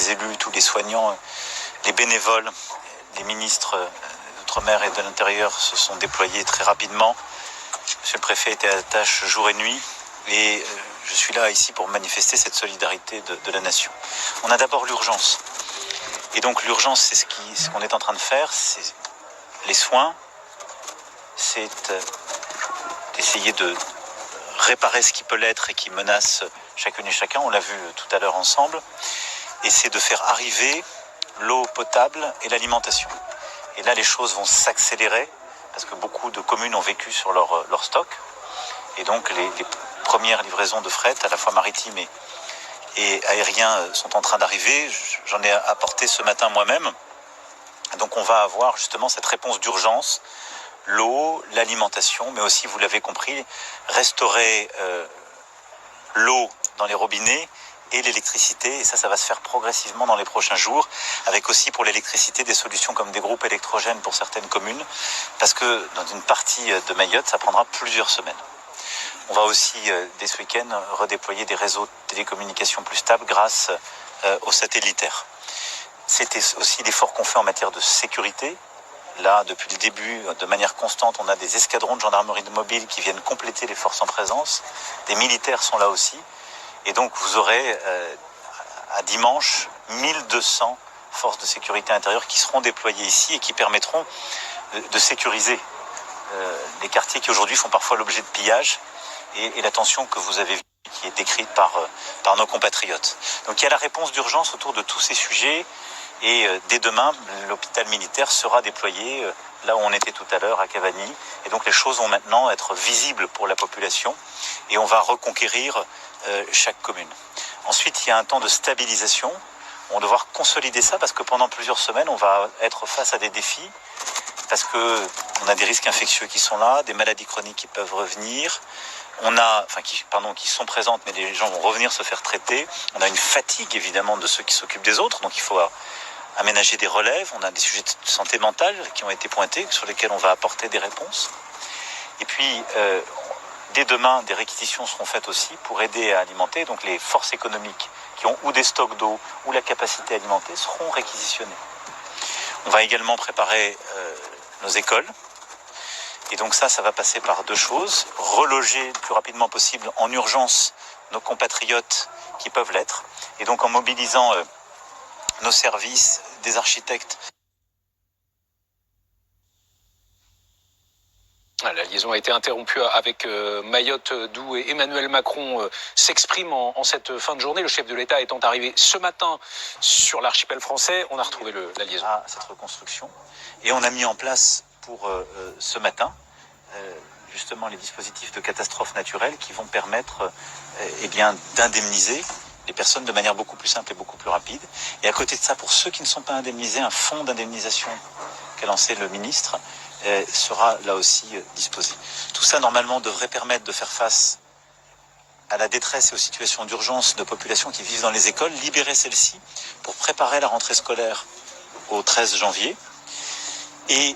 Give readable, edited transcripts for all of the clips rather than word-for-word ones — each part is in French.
les élus, tous les soignants, les bénévoles, les ministres d'Outre-mer et de l'Intérieur se sont déployés très rapidement. Monsieur le préfet était à la tâche jour et nuit et je suis là ici pour manifester cette solidarité de la nation. On a d'abord l'urgence. Et donc l'urgence, c'est ce qu'on est en train de faire, c'est les soins, c'est d'essayer de réparer ce qui peut l'être et qui menace chacune et chacun, on l'a vu tout à l'heure ensemble, et c'est de faire arriver l'eau potable et l'alimentation. Et là, les choses vont s'accélérer, parce que beaucoup de communes ont vécu sur leur stock, et donc les premières livraisons de fret, à la fois maritimes et aériens, sont en train d'arriver. J'en ai apporté ce matin moi-même. Donc on va avoir justement cette réponse d'urgence, l'eau, l'alimentation, mais aussi, vous l'avez compris, restaurer l'eau dans les robinets et l'électricité. Et ça va se faire progressivement dans les prochains jours, avec aussi pour l'électricité des solutions comme des groupes électrogènes pour certaines communes, parce que dans une partie de Mayotte, ça prendra plusieurs semaines. On va aussi, dès ce week-end, redéployer des réseaux de télécommunications plus stables grâce aux satellitaires. C'était aussi l'effort qu'on fait en matière de sécurité. Là, depuis le début, de manière constante, on a des escadrons de gendarmerie mobile qui viennent compléter les forces en présence. Des militaires sont là aussi. Et donc, vous aurez à dimanche 1200 forces de sécurité intérieure qui seront déployées ici et qui permettront de sécuriser les quartiers qui aujourd'hui font parfois l'objet de pillages et la tension que vous avez vue qui est décrite par nos compatriotes. Donc il y a la réponse d'urgence autour de tous ces sujets et dès demain, l'hôpital militaire sera déployé là où on était tout à l'heure à Cavani. Et donc les choses vont maintenant être visibles pour la population et on va reconquérir chaque commune. Ensuite, il y a un temps de stabilisation. On va devoir consolider ça parce que pendant plusieurs semaines, on va être face à des défis parce qu'on a des risques infectieux qui sont là, des maladies chroniques qui peuvent revenir. Qui sont présentes, mais les gens vont revenir se faire traiter. On a une fatigue, évidemment, de ceux qui s'occupent des autres, donc il faut aménager des relèves. On a des sujets de santé mentale qui ont été pointés, sur lesquels on va apporter des réponses. Et puis, dès demain, des réquisitions seront faites aussi pour aider à alimenter. Donc les forces économiques qui ont ou des stocks d'eau ou la capacité à alimenter seront réquisitionnées. On va également préparer nos écoles. Et donc ça va passer par deux choses. Reloger le plus rapidement possible en urgence nos compatriotes qui peuvent l'être. Et donc en mobilisant nos services, des architectes. La liaison a été interrompue avec Mayotte, d'où Emmanuel Macron s'exprime en cette fin de journée. Le chef de l'État étant arrivé ce matin sur l'archipel français, on a retrouvé la liaison. Cette reconstruction. Et on a mis en place pour ce matin justement les dispositifs de catastrophes naturelles qui vont permettre d'indemniser les personnes de manière beaucoup plus simple et beaucoup plus rapide. Et à côté de ça, pour ceux qui ne sont pas indemnisés, un fonds d'indemnisation qu'a lancé le ministre sera là aussi disposé. Tout ça, normalement, devrait permettre de faire face à la détresse et aux situations d'urgence de populations qui vivent dans les écoles, libérer celles-ci pour préparer la rentrée scolaire au 13 janvier. Et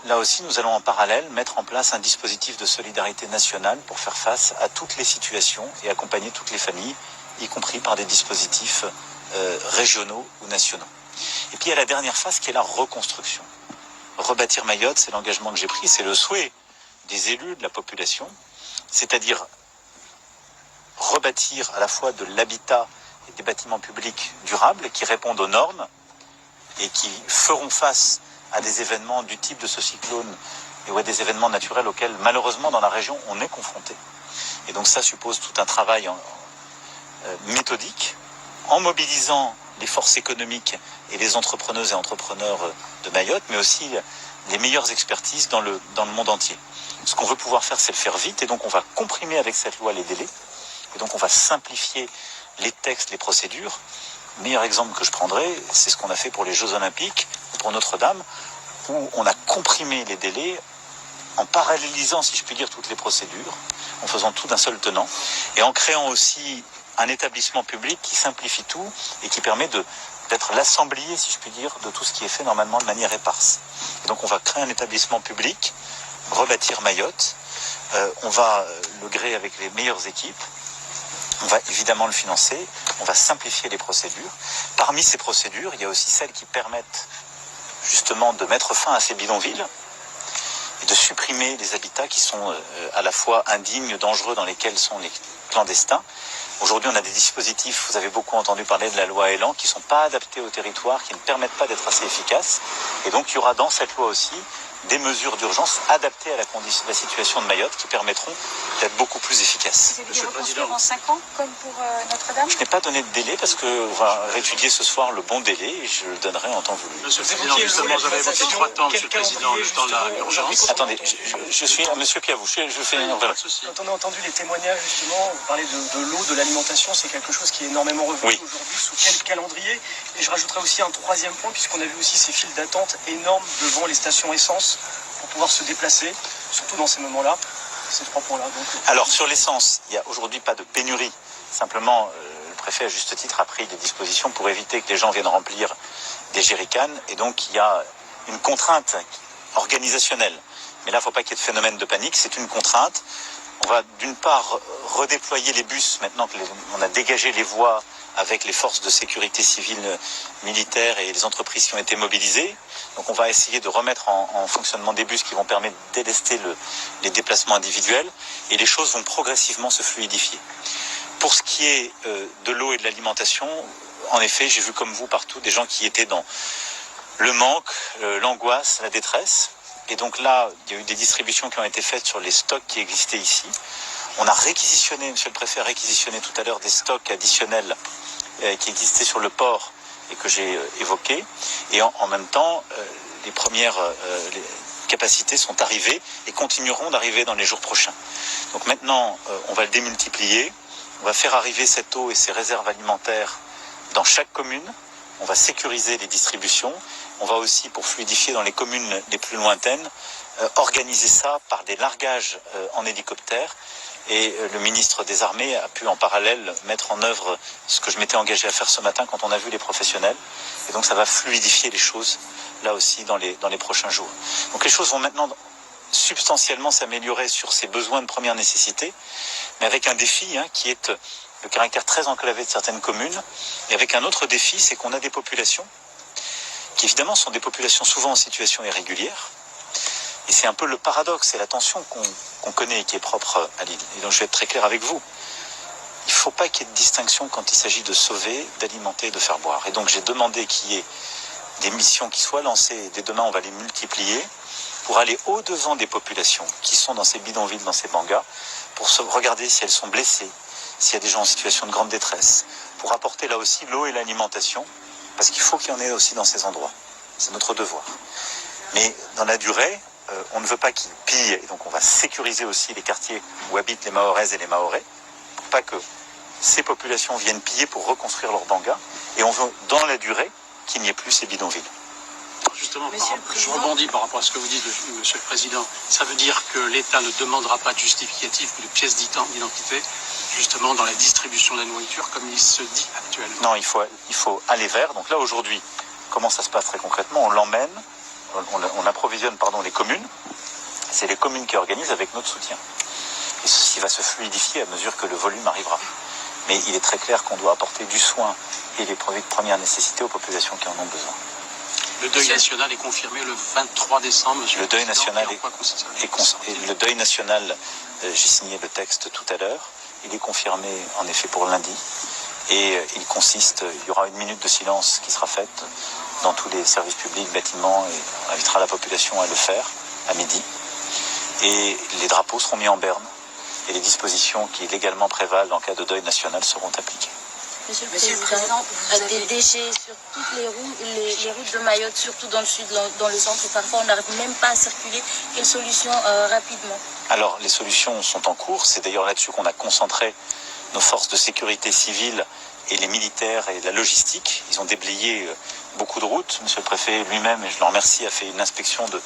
là aussi, nous allons en parallèle mettre en place un dispositif de solidarité nationale pour faire face à toutes les situations et accompagner toutes les familles, y compris par des dispositifs régionaux ou nationaux. Et puis il y a la dernière phase qui est la reconstruction. Rebâtir Mayotte, c'est l'engagement que j'ai pris, c'est le souhait des élus, de la population, c'est-à-dire rebâtir à la fois de l'habitat et des bâtiments publics durables qui répondent aux normes et qui feront face à des événements du type de ce cyclone et à des événements naturels auxquels malheureusement dans la région on est confronté. Et donc ça suppose tout un travail méthodique en mobilisant les forces économiques et les entrepreneuses et entrepreneurs de Mayotte, mais aussi les meilleures expertises dans le monde entier. Ce qu'on veut pouvoir faire, c'est le faire vite, et donc on va comprimer avec cette loi les délais, et donc on va simplifier les textes, les procédures. Le meilleur exemple que je prendrai, c'est ce qu'on a fait pour les Jeux Olympiques, pour Notre-Dame, où on a comprimé les délais en parallélisant, si je puis dire, toutes les procédures, en faisant tout d'un seul tenant, et en créant aussi un établissement public qui simplifie tout et qui permet d'être l'assemblier, si je puis dire, de tout ce qui est fait normalement de manière éparse. Et donc on va créer un établissement public, rebâtir Mayotte, on va le créer avec les meilleures équipes, On va évidemment le financer, on va simplifier les procédures. Parmi ces procédures, il y a aussi celles qui permettent justement de mettre fin à ces bidonvilles et de supprimer les habitats qui sont à la fois indignes, dangereux, dans lesquels sont les clandestins. Aujourd'hui, on a des dispositifs, vous avez beaucoup entendu parler de la loi Elan, qui ne sont pas adaptés au territoire, qui ne permettent pas d'être assez efficaces. Et donc, il y aura dans cette loi aussi des mesures d'urgence adaptées à la situation de Mayotte qui permettront d'être beaucoup plus efficaces. Vous avez dit reconstruire en 5 ans, comme pour Notre-Dame? Je n'ai pas donné de délai parce qu'on va réétudier ce soir le bon délai et je le donnerai en temps voulu. Monsieur le Président, justement, j'avais évoqué 3 temps, Monsieur le Président, le temps de l'urgence. Attendez, je suis Monsieur Piavou, je fais une Pas de souci. Quand on a entendu les témoignages, justement, vous parlez de l'eau, de l'alimentation, c'est quelque chose qui est énormément revenu Oui. aujourd'hui. Sous quel calendrier? Et je rajouterais aussi un 3e point, puisqu'on a vu aussi ces files d'attente énormes devant les stations essence pour pouvoir se déplacer, surtout dans ces moments-là. Ces 3 points-là. Alors, sur l'essence, il n'y a aujourd'hui pas de pénurie. Simplement, le préfet, à juste titre, a pris des dispositions pour éviter que les gens viennent remplir des jerrycans. Et donc, il y a une contrainte organisationnelle. Mais là, il ne faut pas qu'il y ait de phénomène de panique. C'est une contrainte. On va d'une part redéployer les bus maintenant qu'on a dégagé les voies avec les forces de sécurité civile, militaires et les entreprises qui ont été mobilisées. Donc on va essayer de remettre en fonctionnement des bus qui vont permettre de délester les déplacements individuels et les choses vont progressivement se fluidifier. Pour ce qui est de l'eau et de l'alimentation, en effet, j'ai vu comme vous partout des gens qui étaient dans le manque, l'angoisse, la détresse. Et donc là, il y a eu des distributions qui ont été faites sur les stocks qui existaient ici. On a réquisitionné, Monsieur le Préfet a réquisitionné tout à l'heure des stocks additionnels qui existaient sur le port et que j'ai évoqués. Et en même temps, les premières les capacités sont arrivées et continueront d'arriver dans les jours prochains. Donc maintenant, on va le démultiplier. On va faire arriver cette eau et ces réserves alimentaires dans chaque commune. On va sécuriser les distributions. On va aussi, pour fluidifier dans les communes les plus lointaines, organiser ça par des largages en hélicoptère. Et le ministre des Armées a pu en parallèle mettre en œuvre ce que je m'étais engagé à faire ce matin quand on a vu les professionnels. Et donc ça va fluidifier les choses là aussi dans les prochains jours. Donc les choses vont maintenant substantiellement s'améliorer sur ces besoins de première nécessité, mais avec un défi qui est le caractère très enclavé de certaines communes. Et avec un autre défi, c'est qu'on a des populations qui évidemment sont des populations souvent en situation irrégulière. Et c'est un peu le paradoxe et la tension qu'on connaît et qui est propre à l'île. Et donc je vais être très clair avec vous. Il ne faut pas qu'il y ait de distinction quand il s'agit de sauver, d'alimenter et de faire boire. Et donc j'ai demandé qu'il y ait des missions qui soient lancées. Et dès demain, on va les multiplier pour aller au-devant des populations qui sont dans ces bidonvilles, dans ces bangas, pour regarder si elles sont blessées, s'il y a des gens en situation de grande détresse, pour apporter là aussi l'eau et l'alimentation, parce qu'il faut qu'il y en ait aussi dans ces endroits. C'est notre devoir. Mais dans la durée, on ne veut pas qu'ils pillent, et donc on va sécuriser aussi les quartiers où habitent les Mahoraises et les Mahorais, pour pas que ces populations viennent piller pour reconstruire leurs bangas, et on veut, dans la durée, qu'il n'y ait plus ces bidonvilles. Justement, je rebondis par rapport à ce que vous dites, Monsieur le Président. Ça veut dire que l'État ne demandera pas de justificatif ou de pièces d'identité, justement, dans la distribution de la nourriture, comme il se dit actuellement. Non, il faut aller vers. Donc là, aujourd'hui, comment ça se passe très concrètement? On l'emmène, on approvisionne les communes. C'est les communes qui organisent avec notre soutien. Et ceci va se fluidifier à mesure que le volume arrivera. Mais il est très clair qu'on doit apporter du soin et les produits de première nécessité aux populations qui en ont besoin. Le deuil national est confirmé le 23 décembre, Monsieur le deuil national le deuil national, j'ai signé le texte tout à l'heure. Il est confirmé en effet pour lundi. Et il y aura une minute de silence qui sera faite dans tous les services publics, bâtiments, et on invitera la population à le faire à midi. Et les drapeaux seront mis en berne et les dispositions qui légalement prévalent en cas de deuil national seront appliquées. Monsieur le Président, des déchets sur toutes les routes de Mayotte, surtout dans le sud, dans le centre, parfois on n'arrive même pas à circuler. Quelle solution rapidement? Alors les solutions sont en cours, c'est d'ailleurs là-dessus qu'on a concentré nos forces de sécurité civile et les militaires et la logistique. Ils ont déblayé beaucoup de routes. Monsieur le Préfet lui-même, et je le remercie, a fait une inspection de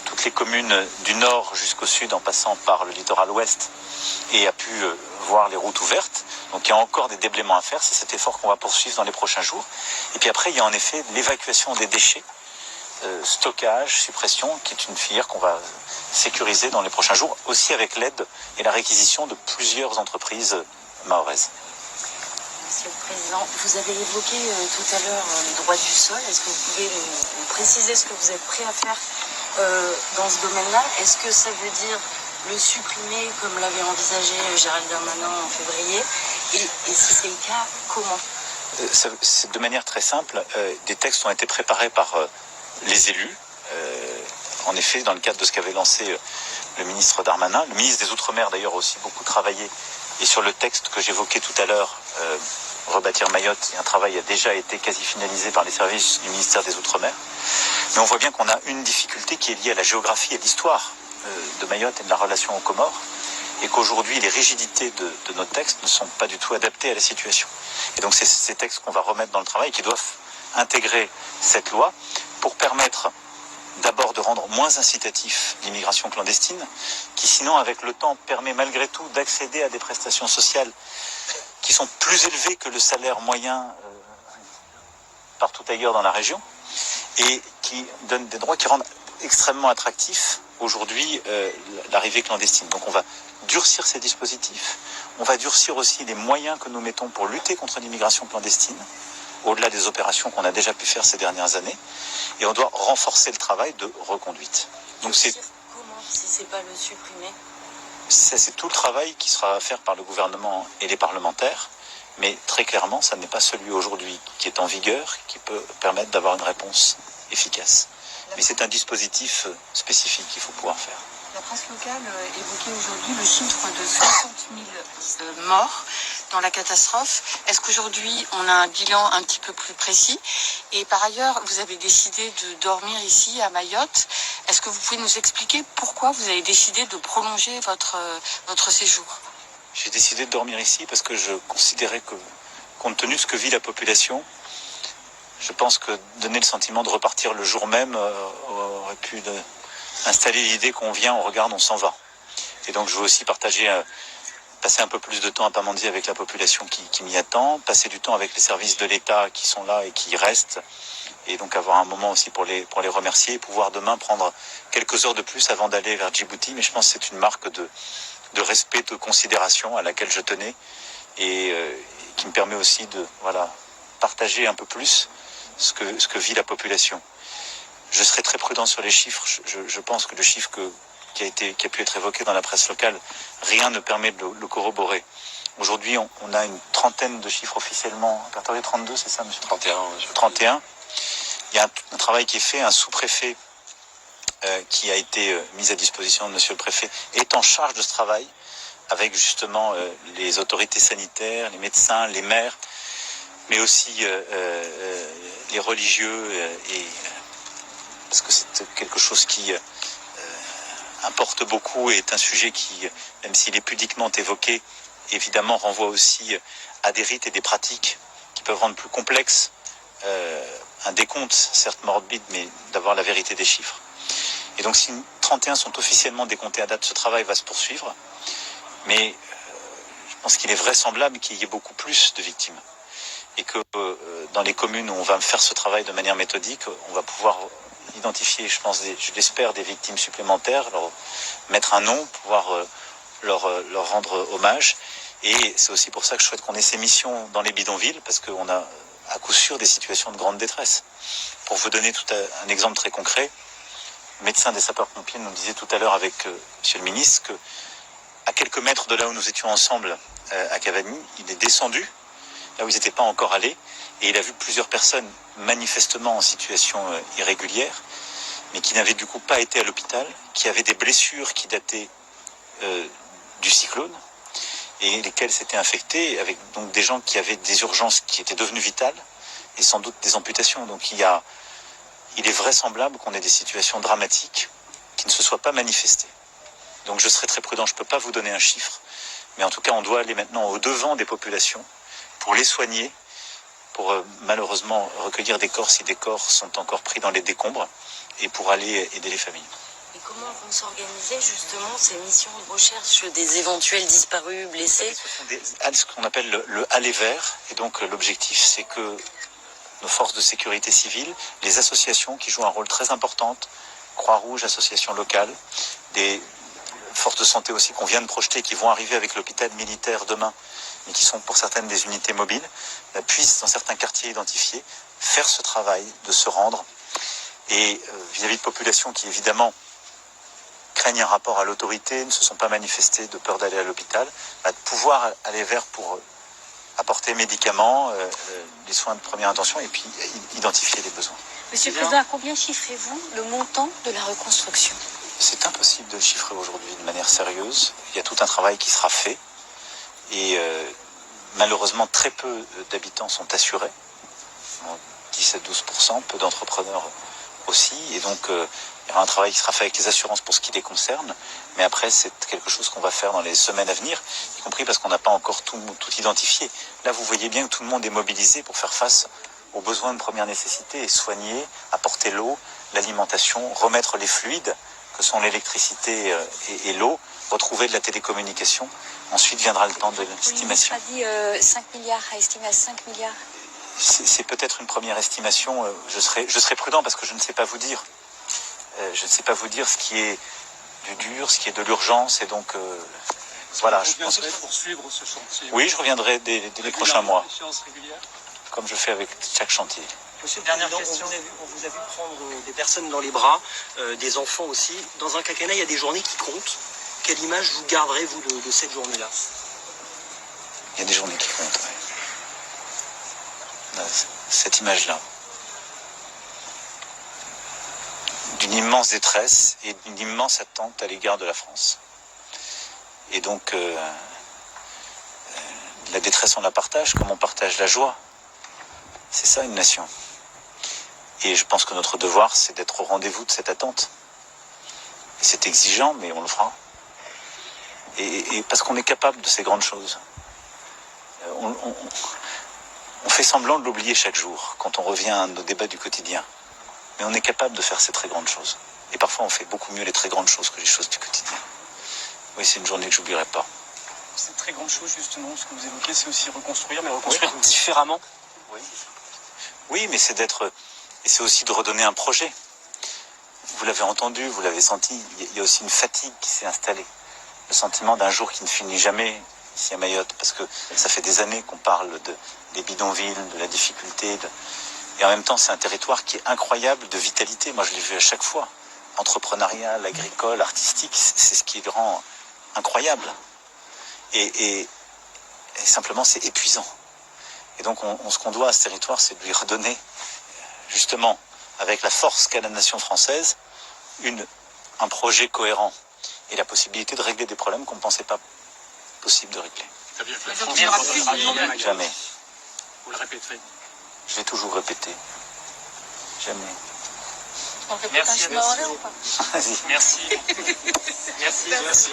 toutes les communes du nord jusqu'au sud en passant par le littoral ouest et a pu voir les routes ouvertes. Donc il y a encore des déblaiements à faire, c'est cet effort qu'on va poursuivre dans les prochains jours. Et puis après, il y a en effet l'évacuation des déchets, stockage, suppression, qui est une filière qu'on va sécuriser dans les prochains jours, aussi avec l'aide et la réquisition de plusieurs entreprises mahoraise. Monsieur le Président, vous avez évoqué tout à l'heure les droits du sol. Est-ce que vous pouvez nous préciser ce que vous êtes prêt à faire dans ce domaine-là? Est-ce que ça veut dire le supprimer comme l'avait envisagé Gérald Darmanin en février? Et si c'est le cas, comment? C'est de manière très simple. Des textes ont été préparés par les élus. En effet, dans le cadre de ce qu'avait lancé le ministre Darmanin, le ministre des Outre-mer d'ailleurs a aussi beaucoup travaillé. Et sur le texte que j'évoquais tout à l'heure, Rebâtir Mayotte, un travail a déjà été quasi finalisé par les services du ministère des Outre-mer. Mais on voit bien qu'on a une difficulté qui est liée à la géographie et à l'histoire de Mayotte et de la relation aux Comores, et qu'aujourd'hui les rigidités de nos textes ne sont pas du tout adaptées à la situation. Et donc c'est ces textes qu'on va remettre dans le travail, qui doivent intégrer cette loi pour permettre d'abord de rendre moins incitatif l'immigration clandestine, qui sinon avec le temps permet malgré tout d'accéder à des prestations sociales qui sont plus élevées que le salaire moyen partout ailleurs dans la région, et qui donnent des droits qui rendent extrêmement attractifs aujourd'hui l'arrivée clandestine. Donc on va durcir ces dispositifs, on va durcir aussi les moyens que nous mettons pour lutter contre l'immigration clandestine, au-delà des opérations qu'on a déjà pu faire ces dernières années, et on doit renforcer le travail de reconduite. Donc c'est comment si c'est pas le supprimer? C'est tout le travail qui sera à faire par le gouvernement et les parlementaires, mais très clairement, ça n'est pas celui aujourd'hui qui est en vigueur qui peut permettre d'avoir une réponse efficace. Mais c'est un dispositif spécifique qu'il faut pouvoir faire. La presse locale évoquait aujourd'hui le chiffre de 60 000 morts dans la catastrophe. Est-ce qu'aujourd'hui, on a un bilan un petit peu plus précis? Et par ailleurs, vous avez décidé de dormir ici à Mayotte. Est-ce que vous pouvez nous expliquer pourquoi vous avez décidé de prolonger votre séjour? J'ai décidé de dormir ici parce que je considérais que, compte tenu de ce que vit la population, je pense que donner le sentiment de repartir le jour même aurait pu installer l'idée qu'on vient, on regarde, on s'en va. Et donc je veux aussi passer un peu plus de temps à Pamandzi avec la population qui m'y attend, passer du temps avec les services de l'État qui sont là et qui restent, et donc avoir un moment aussi pour les remercier, et pouvoir demain prendre quelques heures de plus avant d'aller vers Djibouti. Mais je pense que c'est une marque de respect, de considération à laquelle je tenais, et qui me permet aussi de partager un peu plus ce que vit la population. Je serai très prudent sur les chiffres. Je pense que le chiffre qui a pu être évoqué dans la presse locale, rien ne permet de le corroborer. Aujourd'hui, on a une trentaine de chiffres officiellement répertoriés, 32, c'est ça, monsieur? 31, monsieur. 31. Il y a un travail qui est fait, un sous-préfet qui a été mis à disposition de monsieur le préfet est en charge de ce travail, avec justement les autorités sanitaires, les médecins, les maires, mais aussi les religieux, parce que c'est quelque chose qui importe beaucoup et est un sujet qui, même s'il est pudiquement évoqué, évidemment renvoie aussi à des rites et des pratiques qui peuvent rendre plus complexe un décompte, certes morbide, mais d'avoir la vérité des chiffres. Et donc si 31 sont officiellement décomptés à date, ce travail va se poursuivre, mais je pense qu'il est vraisemblable qu'il y ait beaucoup plus de victimes. Et que dans les communes où on va faire ce travail de manière méthodique, on va pouvoir identifier, je l'espère, des victimes supplémentaires, leur mettre un nom, pouvoir leur rendre hommage. Et c'est aussi pour ça que je souhaite qu'on ait ces missions dans les bidonvilles, parce qu'on a à coup sûr des situations de grande détresse. Pour vous donner un exemple très concret, le médecin des sapeurs-pompiers nous disait tout à l'heure avec monsieur le ministre que à quelques mètres de là où nous étions ensemble à Cavani, il est descendu, là où ils n'étaient pas encore allés, et il a vu plusieurs personnes manifestement en situation irrégulière, mais qui n'avaient du coup pas été à l'hôpital, qui avaient des blessures qui dataient du cyclone, et lesquelles s'étaient infectées, avec donc des gens qui avaient des urgences qui étaient devenues vitales, et sans doute des amputations. Donc il est vraisemblable qu'on ait des situations dramatiques qui ne se soient pas manifestées. Donc je serai très prudent, je ne peux pas vous donner un chiffre, mais en tout cas on doit aller maintenant au devant des populations pour les soigner, pour malheureusement recueillir des corps si des corps sont encore pris dans les décombres, et pour aller aider les familles. Et comment vont s'organiser justement ces missions de recherche des éventuels disparus, blessés? Ce sont ce qu'on appelle le aller vers, et donc l'objectif c'est que nos forces de sécurité civile, les associations qui jouent un rôle très important, Croix-Rouge, associations locales, des forces de santé aussi qu'on vient de projeter, qui vont arriver avec l'hôpital militaire demain, mais qui sont pour certaines des unités mobiles, puissent, dans certains quartiers identifiés, faire ce travail de se rendre. Et vis-à-vis de populations qui, évidemment, craignent un rapport à l'autorité, ne se sont pas manifestées de peur d'aller à l'hôpital, de pouvoir aller vers pour apporter médicaments, les soins de première intention et puis identifier les besoins. Monsieur le Président, à combien chiffrez-vous le montant de la reconstruction? C'est impossible de le chiffrer aujourd'hui de manière sérieuse. Il y a tout un travail qui sera fait et malheureusement très peu d'habitants sont assurés, 10 à 12%, peu d'entrepreneurs aussi, et donc il y aura un travail qui sera fait avec les assurances pour ce qui les concerne, mais après c'est quelque chose qu'on va faire dans les semaines à venir, y compris parce qu'on n'a pas encore tout identifié. Là vous voyez bien que tout le monde est mobilisé pour faire face aux besoins de première nécessité et soigner, apporter l'eau, l'alimentation, remettre les fluides que sont l'électricité et l'eau, retrouver de la télécommunication. Ensuite viendra le temps de l'estimation. Le ministre a dit 5 milliards, a estimé à 5 milliards. C'est peut-être une première estimation. Je serai prudent parce que je ne sais pas vous dire. Je ne sais pas vous dire ce qui est du dur, ce qui est de l'urgence. Et donc, voilà. Je pense que poursuivre ce chantier. Oui, je reviendrai dès les prochains mois, Régulière. comme je fais avec chaque chantier. Monsieur le Président, on vous a vu prendre des personnes dans les bras, des enfants aussi. Dans un quinquennat, il y a des journées qui comptent. Quelle image vous garderez, vous, de cette journée-là? Il y a des journées qui comptent. Ouais. Cette image-là, d'une immense détresse et d'une immense attente à l'égard de la France. Et donc, la détresse, on la partage comme on partage la joie. C'est ça une nation. Et je pense que notre devoir, c'est d'être au rendez-vous de cette attente. Et c'est exigeant, mais on le fera. Et parce qu'on est capable de ces grandes choses. On fait semblant de l'oublier chaque jour, quand on revient à nos débats du quotidien. Mais on est capable de faire ces très grandes choses. Et parfois, on fait beaucoup mieux les très grandes choses que les choses du quotidien. Oui, c'est une journée que j'oublierai pas. Ces très grandes choses, justement, ce que vous évoquez, c'est aussi reconstruire, mais reconstruire différemment. Oui, mais c'est aussi de redonner un projet. Vous l'avez entendu, vous l'avez senti, il y a aussi une fatigue qui s'est installée. Le sentiment d'un jour qui ne finit jamais ici à Mayotte, parce que ça fait des années qu'on parle des bidonvilles, de la difficulté. Et en même temps, c'est un territoire qui est incroyable de vitalité. Moi, je l'ai vu à chaque fois. Entrepreneurial, agricole, artistique, c'est ce qui le rend incroyable. Et simplement, c'est épuisant. Et donc, ce qu'on doit à ce territoire, c'est de lui redonner, justement, avec la force qu'a la nation française, un projet cohérent et la possibilité de régler des problèmes qu'on ne pensait pas possible de régler. Jamais. Vous le répéterez. Je l'ai toujours répété. Jamais. On répète un chemin en l'air ou pas? Vas-y. Merci. Merci.